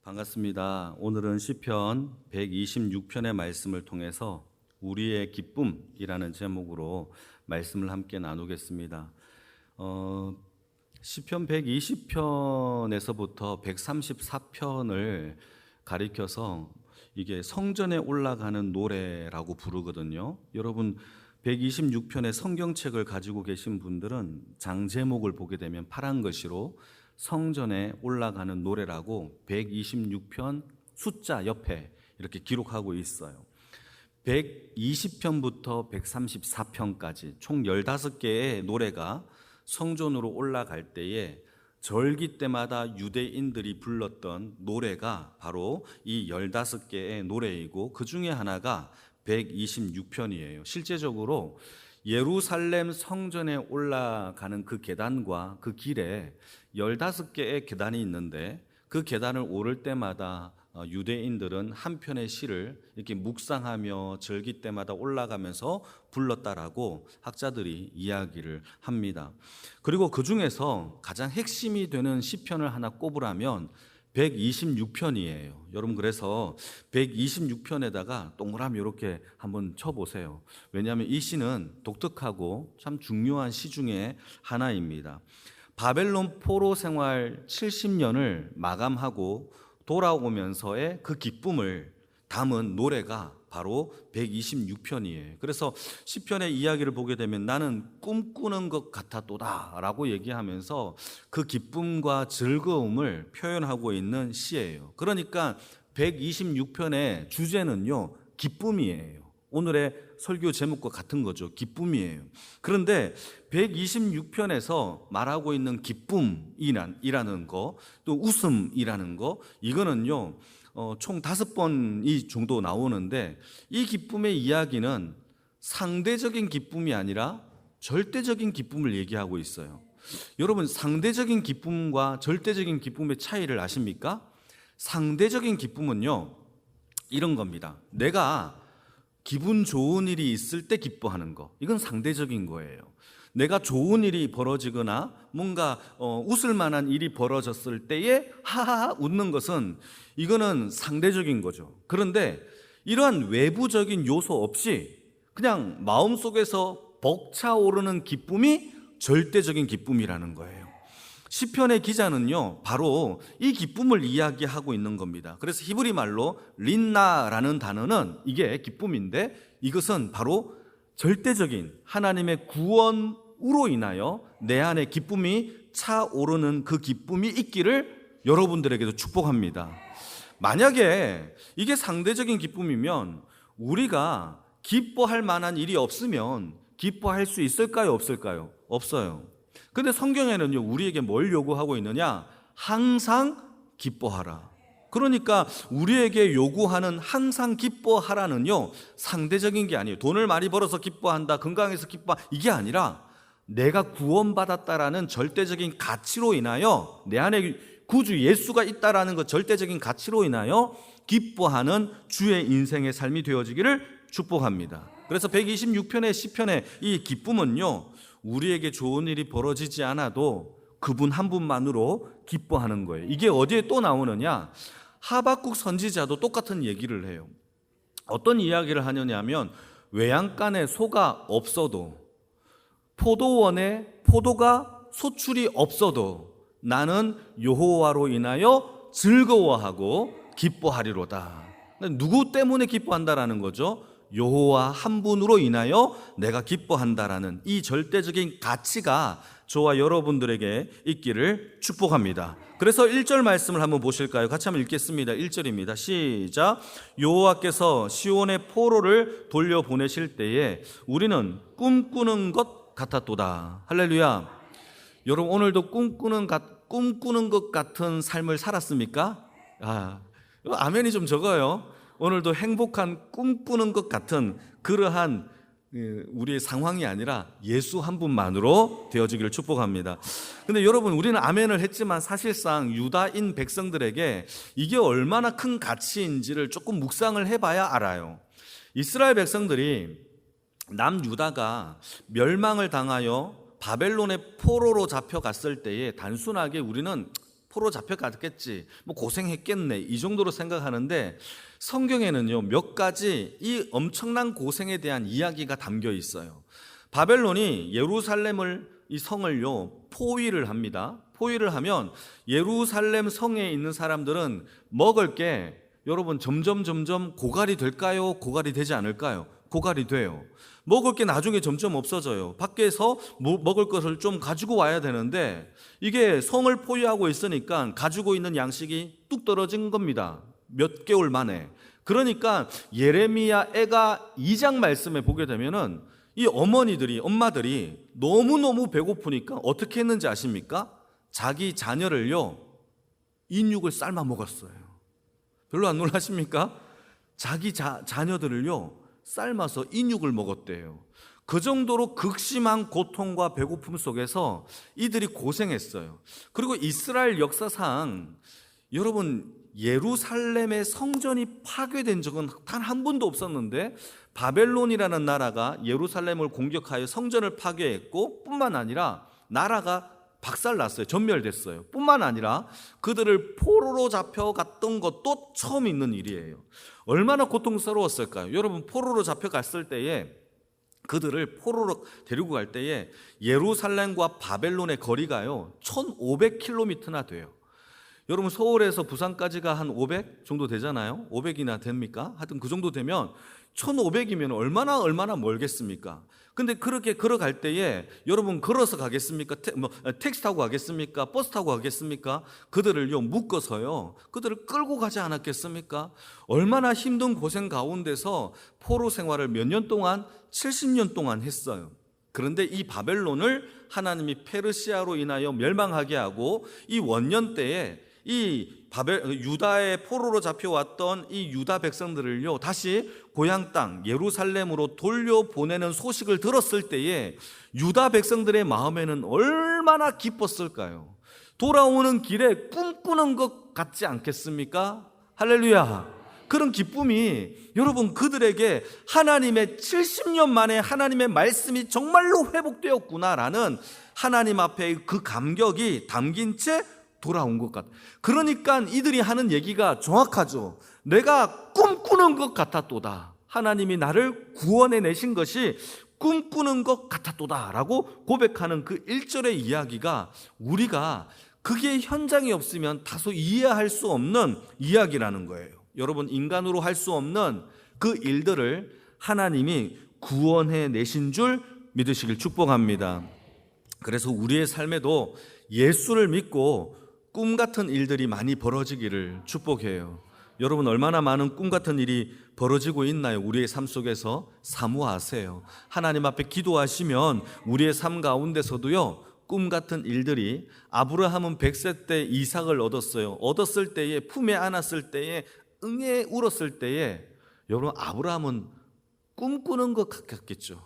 반갑습니다. 오늘은 시편 126편의 말씀을 통해서 우리의 기쁨이라는 제목으로 말씀을 함께 나누겠습니다. 시편 120편에서부터 134편을 가리켜서 이게 성전에 올라가는 노래라고 부르거든요. 여러분 126편의 성경책을 가지고 계신 분들은 장 제목을 보게 되면 파란 글씨로 성전에 올라가는 노래라고 126편 숫자 옆에 이렇게 기록하고 있어요. 120편부터 134편까지 총 15개의 노래가 성전으로 올라갈 때에 절기 때마다 유대인들이 불렀던 노래가 바로 이 15개의 노래이고 그 중에 하나가 126편이에요. 실제적으로 예루살렘 성전에 올라가는 그 계단과 그 길에 15개의 계단이 있는데 그 계단을 오를 때마다 유대인들은 한 편의 시를 이렇게 묵상하며 절기 때마다 올라가면서 불렀다라고 학자들이 이야기를 합니다. 그리고 그 중에서 가장 핵심이 되는 시편을 하나 꼽으라면 126편이에요. 여러분 그래서 126편에다가 동그라미 이렇게 한번 쳐보세요. 왜냐하면 이 시는 독특하고 참 중요한 시 중에 하나입니다. 바벨론 포로 생활 70년을 마감하고 돌아오면서의 그 기쁨을 담은 노래가 바로 126편이에요. 그래서 시편의 이야기를 보게 되면 나는 꿈꾸는 것 같았도다 라고 얘기하면서 그 기쁨과 즐거움을 표현하고 있는 시예요. 그러니까 126편의 주제는요, 기쁨이에요. 오늘의 설교 제목과 같은 거죠. 기쁨이에요. 그런데 126편에서 말하고 있는 기쁨이라는 거, 또 웃음이라는 거, 이거는요 총 5번이 정도 나오는데 이 기쁨의 이야기는 상대적인 기쁨이 아니라 절대적인 기쁨을 얘기하고 있어요. 여러분 상대적인 기쁨과 절대적인 기쁨의 차이를 아십니까? 상대적인 기쁨은요 이런 겁니다. 내가 기분 좋은 일이 있을 때 기뻐하는 거, 이건 상대적인 거예요. 내가 좋은 일이 벌어지거나 뭔가 웃을 만한 일이 벌어졌을 때에 하하하 웃는 것은 이거는 상대적인 거죠. 그런데 이러한 외부적인 요소 없이 그냥 마음속에서 벅차오르는 기쁨이 절대적인 기쁨이라는 거예요. 시편의 기자는요 바로 이 기쁨을 이야기하고 있는 겁니다. 그래서 히브리 말로 린나라는 단어는 이게 기쁨인데 이것은 바로 절대적인 하나님의 구원으로 인하여 내 안에 기쁨이 차오르는 그 기쁨이 있기를 여러분들에게도 축복합니다. 만약에 이게 상대적인 기쁨이면 우리가 기뻐할 만한 일이 없으면 기뻐할 수 있을까요? 없을까요? 없어요. 근데 성경에는요 우리에게 뭘 요구하고 있느냐? 항상 기뻐하라. 그러니까 우리에게 요구하는 항상 기뻐하라는요 상대적인 게 아니에요. 돈을 많이 벌어서 기뻐한다, 건강해서 이게 아니라 내가 구원받았다라는 절대적인 가치로 인하여 내 안에 구주 예수가 있다라는 것, 절대적인 가치로 인하여 기뻐하는 주의 인생의 삶이 되어지기를 축복합니다. 그래서 126편의 시편의 이 기쁨은요 우리에게 좋은 일이 벌어지지 않아도 그분 한 분만으로 기뻐하는 거예요. 이게 어디에 또 나오느냐? 하박국 선지자도 똑같은 얘기를 해요. 어떤 이야기를 하느냐면 외양간에 소가 없어도, 포도원에 포도가 소출이 없어도 나는 여호와로 인하여 즐거워하고 기뻐하리로다. 누구 때문에 기뻐한다라는 거죠? 여호와 한 분으로 인하여 내가 기뻐한다라는 이 절대적인 가치가 저와 여러분들에게 있기를 축복합니다. 그래서 1절 말씀을 한번 보실까요? 같이 한번 읽겠습니다. 1절입니다. 시작. 여호와께서 시온의 포로를 돌려보내실 때에 우리는 꿈꾸는 것 같았도다. 할렐루야. 여러분 오늘도 꿈꾸는 것 같은 삶을 살았습니까? 아멘이 좀 적어요. 오늘도 행복한 꿈꾸는 것 같은 그러한 우리의 상황이 아니라 예수 한 분만으로 되어지기를 축복합니다. 근데 여러분 우리는 아멘을 했지만 사실상 유다인 백성들에게 이게 얼마나 큰 가치인지를 조금 묵상을 해봐야 알아요. 이스라엘 백성들이 남유다가 멸망을 당하여 바벨론의 포로로 잡혀갔을 때에 단순하게 우리는 포로 잡혀갔겠지, 뭐 고생했겠네, 이 정도로 생각하는데 성경에는요 몇 가지 이 엄청난 고생에 대한 이야기가 담겨 있어요. 바벨론이 예루살렘을, 이 성을요 포위를 합니다. 포위를 하면 예루살렘 성에 있는 사람들은 먹을 게 여러분 점점 고갈이 될까요? 고갈이 되지 않을까요? 고갈이 돼요. 먹을 게 나중에 점점 없어져요. 밖에서 먹을 것을 좀 가지고 와야 되는데 이게 성을 포위하고 있으니까 가지고 있는 양식이 뚝 떨어진 겁니다. 몇 개월 만에. 그러니까 예레미야 애가 2장 말씀에 보게 되면은 이 엄마들이 너무너무 배고프니까 어떻게 했는지 아십니까? 자기 자녀를요 인육을 삶아 먹었어요. 별로 안 놀라십니까? 자기 자녀들을요 삶아서 인육을 먹었대요. 그 정도로 극심한 고통과 배고픔 속에서 이들이 고생했어요. 그리고 이스라엘 역사상 여러분 예루살렘의 성전이 파괴된 적은 단 한 번도 없었는데 바벨론이라는 나라가 예루살렘을 공격하여 성전을 파괴했고 뿐만 아니라 나라가 박살났어요. 전멸됐어요. 뿐만 아니라 그들을 포로로 잡혀갔던 것도 처음 있는 일이에요. 얼마나 고통스러웠을까요? 여러분 포로로 잡혀갔을 때에 그들을 포로로 데리고 갈 때에 예루살렘과 바벨론의 거리가요 1500km나 돼요. 여러분 서울에서 부산까지가 한 500 정도 되잖아요. 500이나 됩니까? 하여튼 그 정도 되면 1500이면 얼마나 멀겠습니까? 근데 그렇게 걸어갈 때에 여러분 걸어서 가겠습니까? 택시 타고 가겠습니까? 버스 타고 가겠습니까? 그들을요 묶어서요 그들을 끌고 가지 않았겠습니까? 얼마나 힘든 고생 가운데서 포로 생활을 몇 년 동안 70년 동안 했어요. 그런데 이 바벨론을 하나님이 페르시아로 인하여 멸망하게 하고 이 원년 때에 이 유다의 포로로 잡혀왔던 이 유다 백성들을요 다시 고향 땅 예루살렘으로 돌려보내는 소식을 들었을 때에 유다 백성들의 마음에는 얼마나 기뻤을까요? 돌아오는 길에 꿈꾸는 것 같지 않겠습니까? 할렐루야. 그런 기쁨이 여러분 그들에게 하나님의 70년 만에 하나님의 말씀이 정말로 회복되었구나라는 하나님 앞에 그 감격이 담긴 채 돌아온 것 같아요. 그러니까 이들이 하는 얘기가 정확하죠. 내가 꿈꾸는 것 같았도다. 하나님이 나를 구원해 내신 것이 꿈꾸는 것 같았도다 라고 고백하는 그 1절의 이야기가 우리가 그게 현장이 없으면 다소 이해할 수 없는 이야기라는 거예요. 여러분 인간으로 할 수 없는 그 일들을 하나님이 구원해 내신 줄 믿으시길 축복합니다. 그래서 우리의 삶에도 예수를 믿고 꿈 같은 일들이 많이 벌어지기를 축복해요. 여러분 얼마나 많은 꿈 같은 일이 벌어지고 있나요? 우리의 삶 속에서 사모하세요. 하나님 앞에 기도하시면 우리의 삶 가운데서도요 꿈 같은 일들이, 아브라함은 100세 때 이삭을 얻었어요. 얻었을 때에, 품에 안았을 때에, 응애 울었을 때에 여러분 아브라함은 꿈꾸는 것 같겠죠.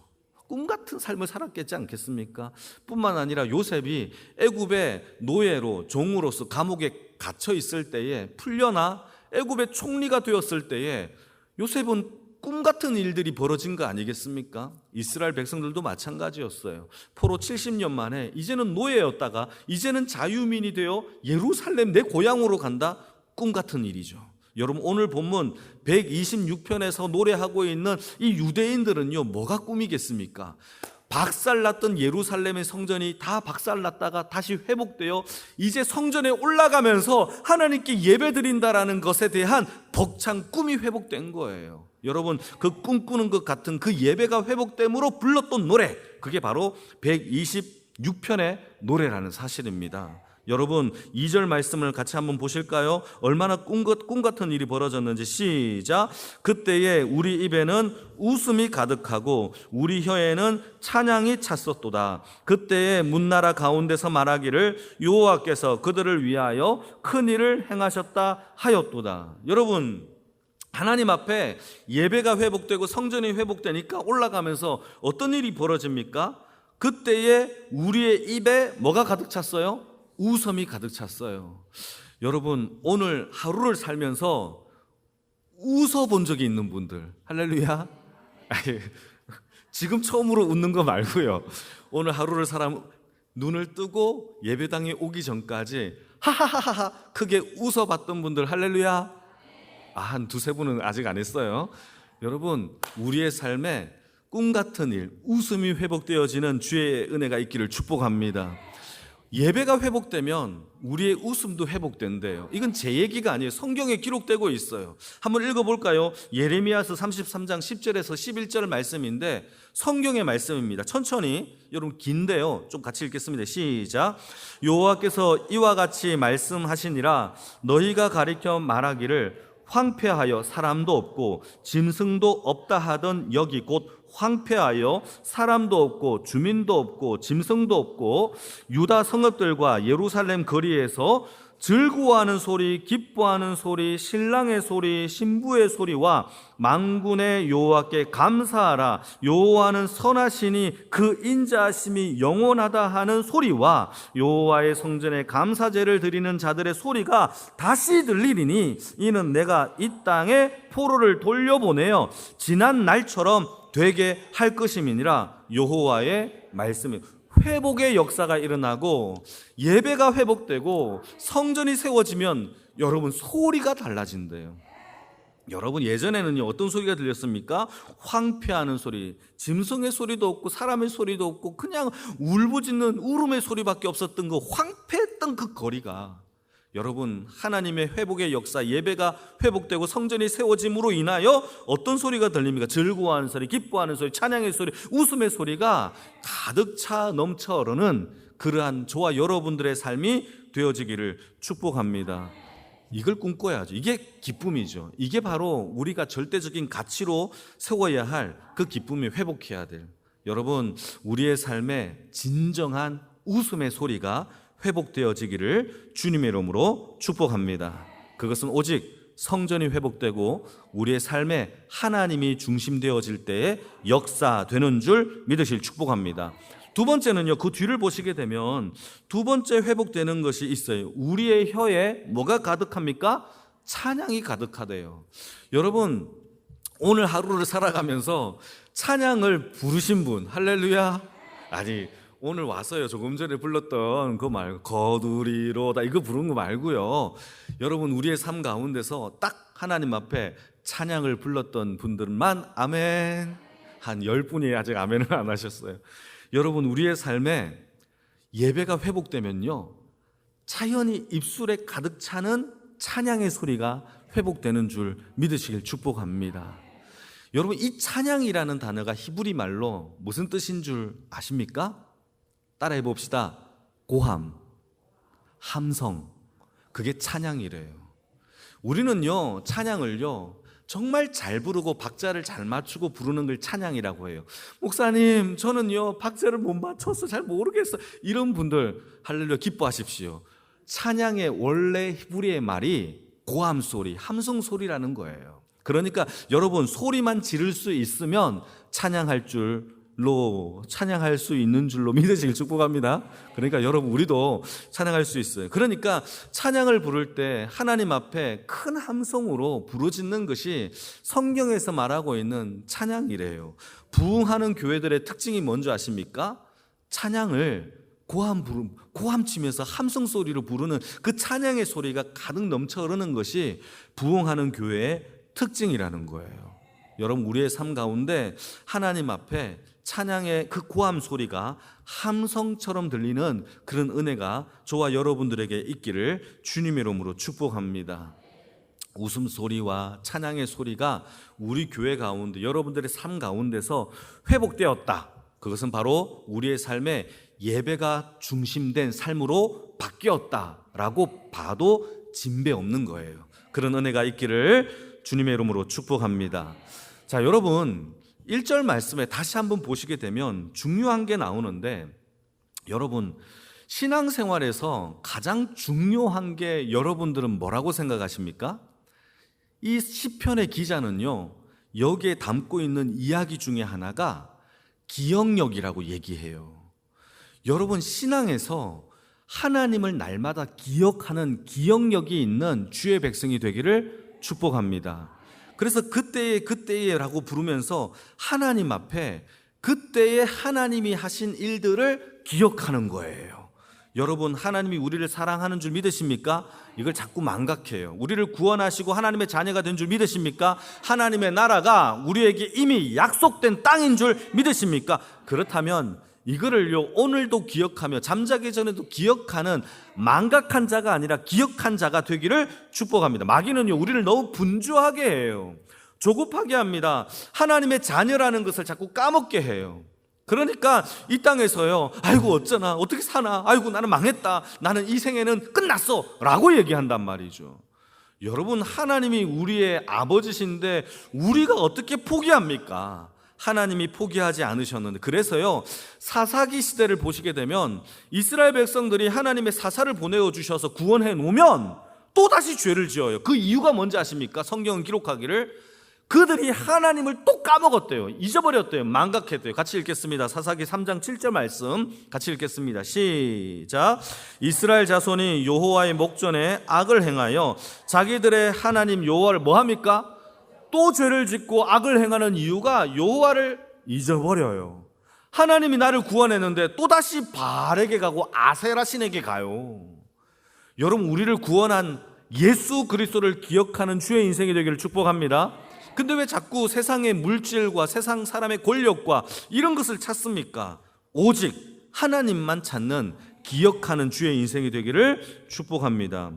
꿈 같은 삶을 살았겠지 않겠습니까? 뿐만 아니라 요셉이 애굽의 노예로 종으로서 감옥에 갇혀 있을 때에 풀려나 애굽의 총리가 되었을 때에 요셉은 꿈 같은 일들이 벌어진 거 아니겠습니까? 이스라엘 백성들도 마찬가지였어요. 포로 70년 만에 이제는 노예였다가 이제는 자유민이 되어 예루살렘 내 고향으로 간다. 꿈 같은 일이죠. 여러분 오늘 본문 126편에서 노래하고 있는 이 유대인들은요 뭐가 꿈이겠습니까? 박살났던 예루살렘의 성전이 다 박살났다가 다시 회복되어 이제 성전에 올라가면서 하나님께 예배드린다라는 것에 대한 벅찬 꿈이 회복된 거예요. 여러분 그 꿈꾸는 것 같은 그 예배가 회복됨으로 불렀던 노래, 그게 바로 126편의 노래라는 사실입니다. 여러분 2절 말씀을 같이 한번 보실까요? 얼마나 꿈 같은 일이 벌어졌는지 시작. 그때에 우리 입에는 웃음이 가득하고 우리 혀에는 찬양이 찼었도다. 그때에 문나라 가운데서 말하기를 여호와께서 그들을 위하여 큰 일을 행하셨다 하였도다. 여러분 하나님 앞에 예배가 회복되고 성전이 회복되니까 올라가면서 어떤 일이 벌어집니까? 그때에 우리의 입에 뭐가 가득 찼어요? 웃음이 가득 찼어요. 여러분 오늘 하루를 살면서 웃어본 적이 있는 분들, 할렐루야. 지금 처음으로 웃는 거 말고요, 오늘 하루를 눈을 뜨고 예배당에 오기 전까지 하하하하 크게 웃어봤던 분들 할렐루야. 한 두세 분은 아직 안 했어요. 여러분, 우리의 삶에 꿈같은 일, 웃음이 회복되어지는 주의 은혜가 있기를 축복합니다. 예배가 회복되면 우리의 웃음도 회복된대요. 이건 제 얘기가 아니에요. 성경에 기록되고 있어요. 한번 읽어볼까요? 예레미야서 33장 10절에서 11절 말씀인데 성경의 말씀입니다. 천천히, 여러분 긴데요, 좀 같이 읽겠습니다. 시작. 여호와께서 이와 같이 말씀하시니라. 너희가 가리켜 말하기를 황폐하여 사람도 없고 짐승도 없다 하던 여기 곧 황폐하여 사람도 없고 주민도 없고 짐승도 없고 유다 성읍들과 예루살렘 거리에서 즐거워하는 소리, 기뻐하는 소리, 신랑의 소리, 신부의 소리와 만군의 여호와께 감사하라. 여호와는 선하시니 그 인자하심이 영원하다 하는 소리와 여호와의 성전에 감사제를 드리는 자들의 소리가 다시 들리리니 이는 내가 이 땅에 포로를 돌려보내어 지난 날처럼 되게 할 것임이니라. 여호와의 말씀이 회복의 역사가 일어나고 예배가 회복되고 성전이 세워지면 여러분 소리가 달라진대요. 여러분 예전에는요 어떤 소리가 들렸습니까? 황폐하는 소리, 짐승의 소리도 없고 사람의 소리도 없고 그냥 울부짖는 울음의 소리밖에 없었던 그 황폐했던 그 거리가 여러분 하나님의 회복의 역사, 예배가 회복되고 성전이 세워짐으로 인하여 어떤 소리가 들립니까? 즐거워하는 소리, 기뻐하는 소리, 찬양의 소리, 웃음의 소리가 가득 차 넘쳐 흐르는 그러한 저와 여러분들의 삶이 되어지기를 축복합니다. 이걸 꿈꿔야죠. 이게 기쁨이죠. 이게 바로 우리가 절대적인 가치로 세워야 할 그 기쁨이 회복해야 될, 여러분 우리의 삶에 진정한 웃음의 소리가 회복되어지기를 주님의 이름으로 축복합니다. 그것은 오직 성전이 회복되고 우리의 삶에 하나님이 중심되어질 때에 역사되는 줄 믿으실 축복합니다. 두 번째는요, 그 뒤를 보시게 되면 두 번째 회복되는 것이 있어요. 우리의 혀에 뭐가 가득합니까? 찬양이 가득하대요. 여러분 오늘 하루를 살아가면서 찬양을 부르신 분 할렐루야. 아니 오늘 와서요 조금 전에 불렀던 그 말고 거두리로다 이거 부른 거 말고요, 여러분 우리의 삶 가운데서 딱 하나님 앞에 찬양을 불렀던 분들만 아멘. 한 10분이 아직 아멘을 안 하셨어요. 여러분 우리의 삶에 예배가 회복되면요 자연히 입술에 가득 차는 찬양의 소리가 회복되는 줄 믿으시길 축복합니다. 여러분 이 찬양이라는 단어가 히브리 말로 무슨 뜻인 줄 아십니까? 따라해 봅시다. 고함, 함성, 그게 찬양이래요. 우리는요 찬양을요 정말 잘 부르고 박자를 잘 맞추고 부르는 걸 찬양이라고 해요. 목사님 저는요 박자를 못 맞춰서 잘 모르겠어, 이런 분들 할렐루야 기뻐하십시오. 찬양의 원래 히브리의 말이 고함 소리, 함성 소리라는 거예요. 그러니까 여러분 소리만 지를 수 있으면 찬양할 수 있는 줄로 믿으시길 축복합니다. 그러니까 여러분 우리도 찬양할 수 있어요. 그러니까 찬양을 부를 때 하나님 앞에 큰 함성으로 부르짖는 것이 성경에서 말하고 있는 찬양이래요. 부흥하는 교회들의 특징이 뭔지 아십니까? 찬양을 고함 치면서 함성 소리로 부르는 그 찬양의 소리가 가득 넘쳐 흐르는 것이 부흥하는 교회의 특징이라는 거예요. 여러분 우리의 삶 가운데 하나님 앞에 찬양의 그 고함 소리가 함성처럼 들리는 그런 은혜가 저와 여러분들에게 있기를 주님의 이름으로 축복합니다. 웃음소리와 찬양의 소리가 우리 교회 가운데 여러분들의 삶 가운데서 회복되었다. 그것은 바로 우리의 삶에 예배가 중심된 삶으로 바뀌었다라고 봐도 진배 없는 거예요. 그런 은혜가 있기를 주님의 이름으로 축복합니다. 자, 여러분 1절 말씀에 다시 한번 보시게 되면 중요한 게 나오는데, 여러분 신앙생활에서 가장 중요한 게 여러분들은 뭐라고 생각하십니까? 이 시편의 기자는요 여기에 담고 있는 이야기 중에 하나가 기억력이라고 얘기해요. 여러분 신앙에서 하나님을 날마다 기억하는 기억력이 있는 주의 백성이 되기를 축복합니다. 그래서 그때라고 부르면서 하나님 앞에 그때에 하나님이 하신 일들을 기억하는 거예요. 여러분, 하나님이 우리를 사랑하는 줄 믿으십니까? 이걸 자꾸 망각해요. 우리를 구원하시고 하나님의 자녀가 된 줄 믿으십니까? 하나님의 나라가 우리에게 이미 약속된 땅인 줄 믿으십니까? 그렇다면 이거를요, 오늘도 기억하며 잠자기 전에도 기억하는 망각한 자가 아니라 기억한 자가 되기를 축복합니다. 마귀는요, 우리를 너무 분주하게 해요. 조급하게 합니다. 하나님의 자녀라는 것을 자꾸 까먹게 해요. 그러니까 이 땅에서요, 아이고 어쩌나, 어떻게 사나, 아이고 나는 망했다, 나는 이 생애는 끝났어 라고 얘기한단 말이죠. 여러분, 하나님이 우리의 아버지신데 우리가 어떻게 포기합니까? 하나님이 포기하지 않으셨는데, 그래서요, 사사기 시대를 보시게 되면 이스라엘 백성들이 하나님의 사사를 보내주셔서 구원해 놓으면 또다시 죄를 지어요. 그 이유가 뭔지 아십니까? 성경은 기록하기를 그들이 하나님을 또 까먹었대요. 잊어버렸대요. 망각했대요. 같이 읽겠습니다. 사사기 3장 7절 말씀 같이 읽겠습니다. 시작. 이스라엘 자손이 여호와의 목전에 악을 행하여 자기들의 하나님 여호와를 뭐합니까? 또 죄를 짓고 악을 행하는 이유가 여호와를 잊어버려요. 하나님이 나를 구원했는데 또다시 바알에게 가고 아세라 신에게 가요. 여러분, 우리를 구원한 예수 그리스도를 기억하는 주의 인생이 되기를 축복합니다. 근데 왜 자꾸 세상의 물질과 세상 사람의 권력과 이런 것을 찾습니까? 오직 하나님만 찾는 기억하는 주의 인생이 되기를 축복합니다.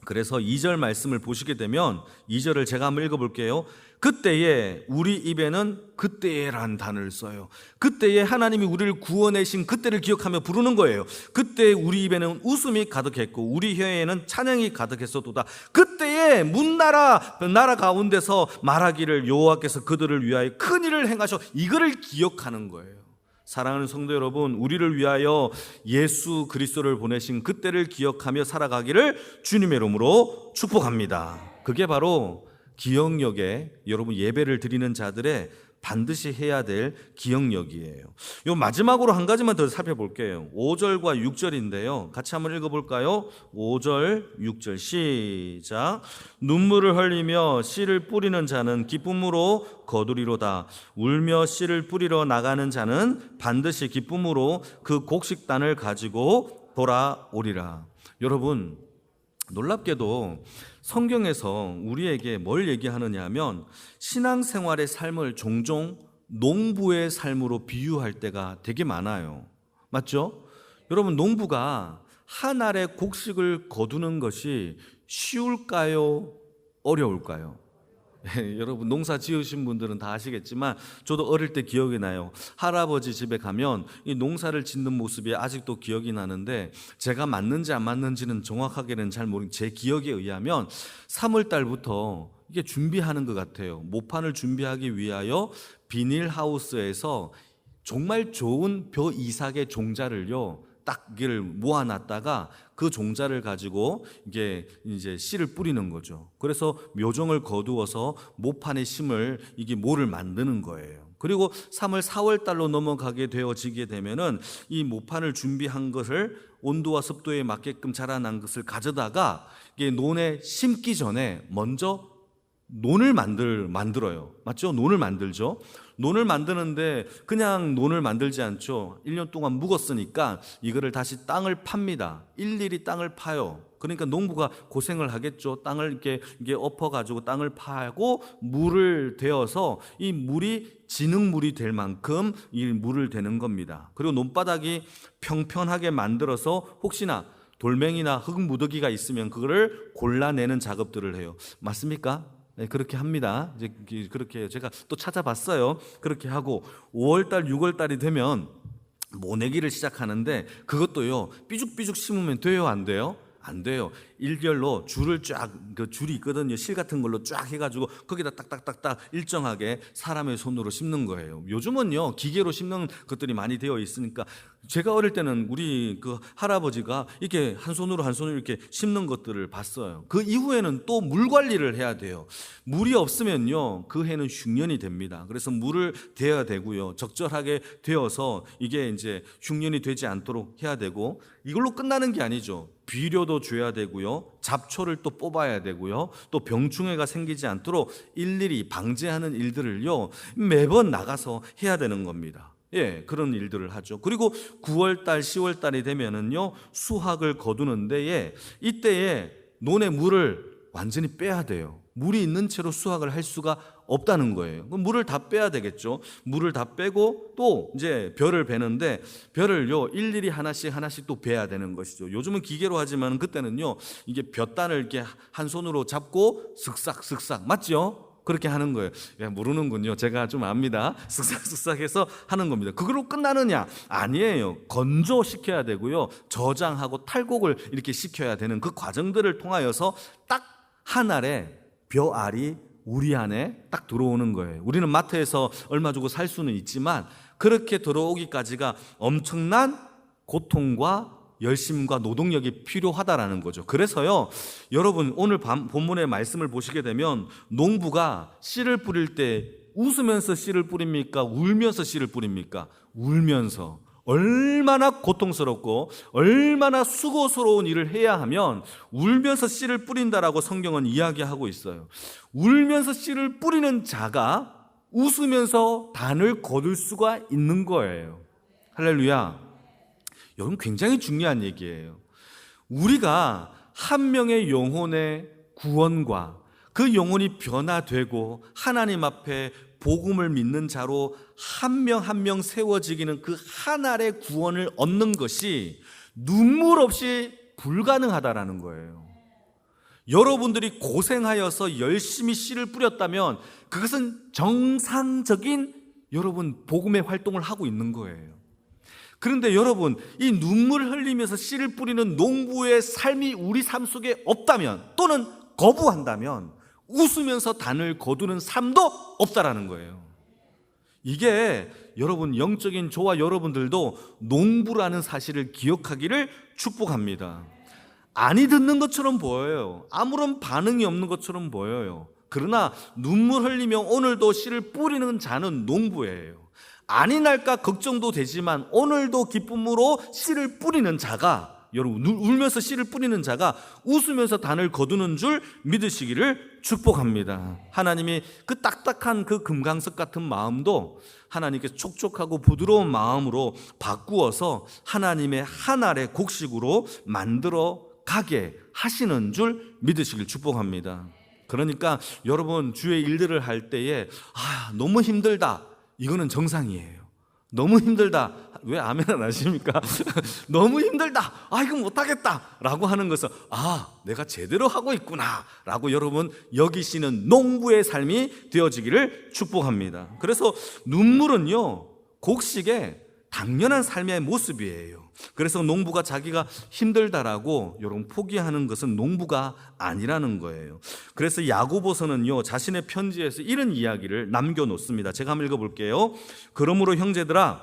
그래서 2절 말씀을 보시게 되면 2절을 제가 한번 읽어볼게요. 그때에 우리 입에는 그때에란 단어를 써요. 그때에 하나님이 우리를 구원하신 그때를 기억하며 부르는 거예요. 그때 우리 입에는 웃음이 가득했고 우리 혀에는 찬양이 가득했었도다. 그때에 나라 가운데서 말하기를 여호와께서 그들을 위하여 큰 일을 행하셔. 이거를 기억하는 거예요. 사랑하는 성도 여러분, 우리를 위하여 예수 그리스도를 보내신 그때를 기억하며 살아가기를 주님의 이름으로 축복합니다. 그게 바로 기억력에 여러분 예배를 드리는 자들의 반드시 해야 될 기억력이에요. 요 마지막으로 한 가지만 더 살펴볼게요. 5절과 6절인데요. 같이 한번 읽어볼까요? 5절, 6절 시작. 눈물을 흘리며 씨를 뿌리는 자는 기쁨으로 거두리로다. 울며 씨를 뿌리러 나가는 자는 반드시 기쁨으로 그 곡식단을 가지고 돌아오리라. 여러분, 놀랍게도 성경에서 우리에게 뭘 얘기하느냐 하면 신앙생활의 삶을 종종 농부의 삶으로 비유할 때가 되게 많아요. 맞죠? 여러분, 농부가 한 알의 곡식을 거두는 것이 쉬울까요? 어려울까요? 여러분, 농사 지으신 분들은 다 아시겠지만 저도 어릴 때 기억이 나요. 할아버지 집에 가면 이 농사를 짓는 모습이 아직도 기억이 나는데, 제가 맞는지 안 맞는지는 정확하게는 잘 모르겠는데 제 기억에 의하면 3월 달부터 이게 준비하는 것 같아요. 모판을 준비하기 위하여 비닐하우스에서 정말 좋은 벼 이삭의 종자를요 딱 이를 모아놨다가 그 종자를 가지고 이게 이제 씨를 뿌리는 거죠. 그래서 묘종을 거두어서 모판에 심을 이게 모를 만드는 거예요. 그리고 3월, 4월 달로 넘어가게 되어지게 되면은 이 모판을 준비한 것을 온도와 습도에 맞게끔 자라난 것을 가져다가 이게 논에 심기 전에 먼저 논을 만들어요. 맞죠? 논을 만들죠. 논을 만드는데 그냥 논을 만들지 않죠. 1년 동안 묵었으니까 이거를 다시 땅을 팝니다. 일일이 땅을 파요. 그러니까 농부가 고생을 하겠죠. 땅을 이렇게 엎어가지고 땅을 파고 물을 대어서 이 물이 진흙물이 될 만큼 이 물을 대는 겁니다. 그리고 논바닥이 평평하게 만들어서 혹시나 돌멩이나 흙무더기가 있으면 그거를 골라내는 작업들을 해요. 맞습니까? 네, 그렇게 합니다. 이제 그렇게 해요. 제가 또 찾아봤어요. 그렇게 하고 5월달, 6월달이 되면 모내기를 시작하는데 그것도요 삐죽삐죽 심으면 돼요, 안 돼요? 안 돼요. 일렬로 줄을 쫙, 그 줄이 있거든요. 실 같은 걸로 쫙 해가지고 거기다 딱딱딱딱 일정하게 사람의 손으로 심는 거예요. 요즘은요 기계로 심는 것들이 많이 되어 있으니까, 제가 어릴 때는 우리 그 할아버지가 이렇게 한 손으로 이렇게 심는 것들을 봤어요. 그 이후에는 또 물 관리를 해야 돼요. 물이 없으면요 그 해는 흉년이 됩니다. 그래서 물을 대어야 되고요, 적절하게 되어서 이게 이제 흉년이 되지 않도록 해야 되고, 이걸로 끝나는 게 아니죠. 비료도 줘야 되고요, 잡초를 또 뽑아야 되고요, 또 병충해가 생기지 않도록 일일이 방제하는 일들을요 매번 나가서 해야 되는 겁니다. 그런 일들을 하죠. 그리고 9월달, 10월달이 되면은요, 수확을 거두는 데에 이때에 논에 물을 완전히 빼야 돼요. 물이 있는 채로 수확을 할 수가 없다는 거예요. 그럼 물을 다 빼야 되겠죠. 물을 다 빼고 또 이제 벼를 베는데 벼를요 일일이 하나씩 또 베야 되는 것이죠. 요즘은 기계로 하지만 그때는요 이게 벼단을 이렇게 한 손으로 잡고 슥싹슥싹, 맞죠? 그렇게 하는 거예요. 모르는군요. 제가 좀 압니다. 쓱싹쓱싹 해서 하는 겁니다. 그걸로 끝나느냐? 아니에요. 건조시켜야 되고요, 저장하고 탈곡을 이렇게 시켜야 되는 그 과정들을 통하여서 딱 한 알에 벼알이 우리 안에 딱 들어오는 거예요. 우리는 마트에서 얼마 주고 살 수는 있지만 그렇게 들어오기까지가 엄청난 고통과 열심과 노동력이 필요하다라는 거죠. 그래서요, 여러분 오늘 본문의 말씀을 보시게 되면 농부가 씨를 뿌릴 때 웃으면서 씨를 뿌립니까? 울면서 씨를 뿌립니까? 울면서. 얼마나 고통스럽고 얼마나 수고스러운 일을 해야 하면 울면서 씨를 뿌린다라고 성경은 이야기하고 있어요. 울면서 씨를 뿌리는 자가 웃으면서 단을 거둘 수가 있는 거예요. 할렐루야. 여러분, 굉장히 중요한 얘기예요. 우리가 한 명의 영혼의 구원과 그 영혼이 변화되고 하나님 앞에 복음을 믿는 자로 한 명 한 명 세워지기는 그 한 알의 구원을 얻는 것이 눈물 없이 불가능하다라는 거예요. 여러분들이 고생하여서 열심히 씨를 뿌렸다면 그것은 정상적인 여러분 복음의 활동을 하고 있는 거예요. 그런데 여러분, 이 눈물을 흘리면서 씨를 뿌리는 농부의 삶이 우리 삶 속에 없다면, 또는 거부한다면 웃으면서 단을 거두는 삶도 없다라는 거예요. 이게 여러분 영적인 저와 여러분들도 농부라는 사실을 기억하기를 축복합니다. 아니 듣는 것처럼 보여요. 아무런 반응이 없는 것처럼 보여요. 그러나 눈물 흘리며 오늘도 씨를 뿌리는 자는 농부예요. 아니 날까 걱정도 되지만 오늘도 기쁨으로 씨를 뿌리는 자가, 여러분 울면서 씨를 뿌리는 자가 웃으면서 단을 거두는 줄 믿으시기를 축복합니다. 하나님이 그 딱딱한 그 금강석 같은 마음도 하나님께 촉촉하고 부드러운 마음으로 바꾸어서 하나님의 한 알의 곡식으로 만들어 가게 하시는 줄 믿으시길 축복합니다. 그러니까 여러분 주의 일들을 할 때에 너무 힘들다, 이거는 정상이에요. 너무 힘들다, 왜 아멘 안 하십니까? 너무 힘들다, 이거 못하겠다 라고 하는 것은 내가 제대로 하고 있구나 라고 여러분 여기시는 농부의 삶이 되어지기를 축복합니다. 그래서 눈물은요 곡식의 당연한 삶의 모습이에요. 그래서 농부가 자기가 힘들다라고 여러분 포기하는 것은 농부가 아니라는 거예요. 그래서 야고보서는요 자신의 편지에서 이런 이야기를 남겨놓습니다. 제가 한번 읽어볼게요. 그러므로 형제들아,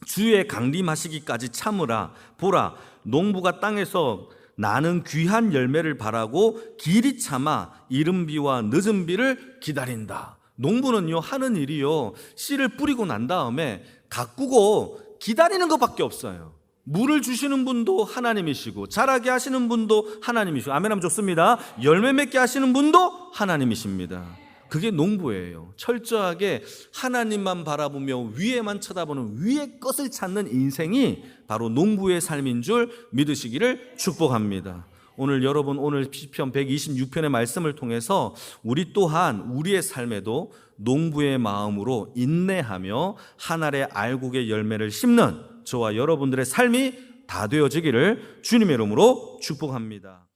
주의 강림하시기까지 참으라. 보라, 농부가 땅에서 나는 귀한 열매를 바라고 길이 참아 이른 비와 늦은 비를 기다린다. 농부는요 하는 일이요 씨를 뿌리고 난 다음에 가꾸고 기다리는 것밖에 없어요. 물을 주시는 분도 하나님이시고 자라게 하시는 분도 하나님이시고, 아멘 하면 좋습니다. 열매 맺게 하시는 분도 하나님이십니다. 그게 농부예요. 철저하게 하나님만 바라보며 위에만 쳐다보는 위의 것을 찾는 인생이 바로 농부의 삶인 줄 믿으시기를 축복합니다. 오늘 여러분 오늘 시편 126편의 말씀을 통해서 우리 또한 우리의 삶에도 농부의 마음으로 인내하며 한 알의 알곡의 열매를 심는 저와 여러분들의 삶이 다 되어지기를 주님의 이름으로 축복합니다.